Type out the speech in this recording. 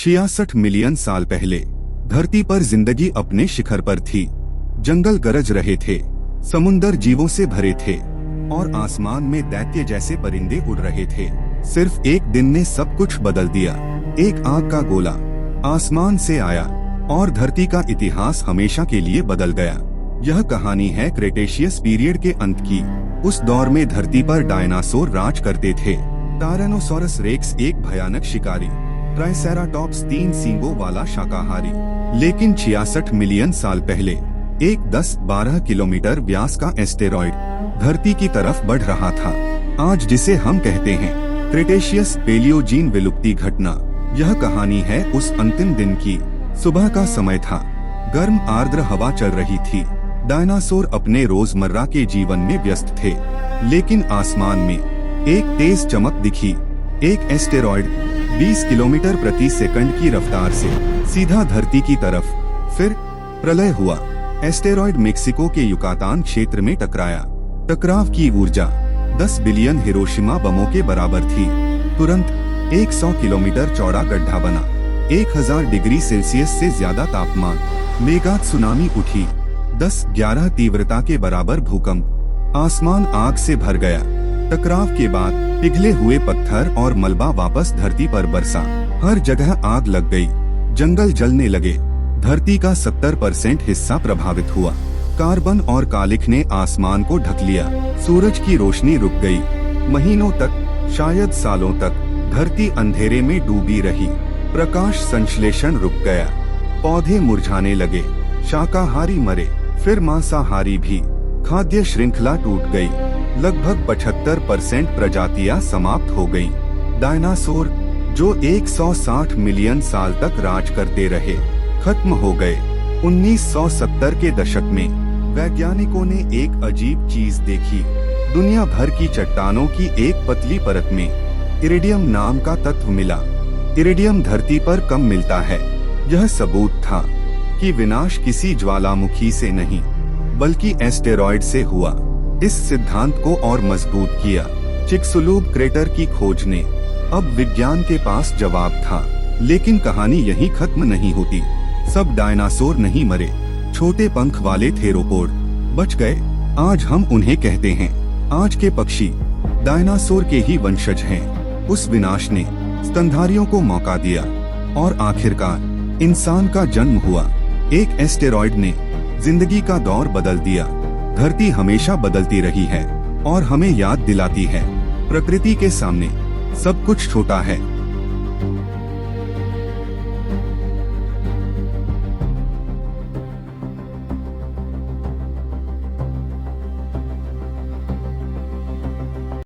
66 million साल पहले धरती पर जिंदगी अपने शिखर पर थी। जंगल गरज रहे थे, समुंदर जीवों से भरे थे और आसमान में दैत्य जैसे परिंदे उड़ रहे थे। सिर्फ एक दिन ने सब कुछ बदल दिया। एक आग का गोला आसमान से आया और धरती का इतिहास हमेशा के लिए बदल गया। यह कहानी है क्रेटेशियस पीरियड के अंत की। उस दौर में धरती पर डायनासोर राज करते थे। टायरानोसोरस रेक्स एक भयानक शिकारी, ट्राइसेराटॉप्स 3 सींगों वाला शाकाहारी। लेकिन 66 मिलियन साल पहले एक 10-12 किलोमीटर व्यास का एस्टेरॉयड धरती की तरफ बढ़ रहा था। आज जिसे हम कहते हैं क्रेटेशियस पेलियोजीन विलुप्ति घटना। यह कहानी है उस अंतिम दिन की। सुबह का समय था, गर्म आर्द्र हवा चल रही थी। डायनासोर अपने रोजमर्रा के जीवन में व्यस्त थे, लेकिन आसमान में एक तेज चमक दिखी। एक एस्टेरॉयड 20 किलोमीटर प्रति सेकंड की रफ्तार से सीधा धरती की तरफ। फिर प्रलय हुआ। एस्टेरॉयड मेक्सिको के युकातान क्षेत्र में टकराया। टकराव की ऊर्जा 10 बिलियन हिरोशिमा बमों के बराबर थी। तुरंत 100 किलोमीटर चौड़ा गड्ढा बना। 1000 डिग्री सेल्सियस से ज्यादा तापमान, मेगा सुनामी उठी। 10-11 तीव्रता के बराबर भूकंप। आसमान आग से भर गया। टकराव के बाद पिघले हुए पत्थर और मलबा वापस धरती पर बरसा। हर जगह आग लग गई, जंगल जलने लगे। धरती का 70% हिस्सा प्रभावित हुआ। कार्बन और कालिख ने आसमान को ढक लिया। सूरज की रोशनी रुक गई। महीनों तक, शायद सालों तक धरती अंधेरे में डूबी रही। प्रकाश संश्लेषण रुक गया। पौधे मुरझाने लगे। शाकाहारी मरे, फिर मांसाहारी भी। खाद्य श्रृंखला टूट गई। लगभग 75% प्रजातियां समाप्त हो गईं। डायनासोर जो 160 मिलियन साल तक राज करते रहे, खत्म हो गए। 1970 के दशक में वैज्ञानिकों ने एक अजीब चीज देखी। दुनिया भर की चट्टानों की एक पतली परत में इरिडियम नाम का तत्व मिला। इरिडियम धरती पर कम मिलता है। यह सबूत था कि विनाश किसी ज्वालामुखी से नहीं, बल्कि एस्टेरॉयड से हुआ। इस सिद्धांत को और मजबूत किया चिक्सुलूब क्रेटर की खोज ने। अब विज्ञान के पास जवाब था। लेकिन कहानी यहीं खत्म नहीं होती। सब डायनासोर नहीं मरे। छोटे पंख वाले थेरोपोड बच गए। आज हम उन्हें कहते हैं आज के पक्षी डायनासोर के ही वंशज हैं। उस विनाश ने स्तनधारियों को मौका दिया और आखिरकार इंसान का जन्म हुआ। एक एस्टेरॉयड ने जिंदगी का दौर बदल दिया। धरती हमेशा बदलती रही है और हमें याद दिलाती है, प्रकृति के सामने सब कुछ छोटा है।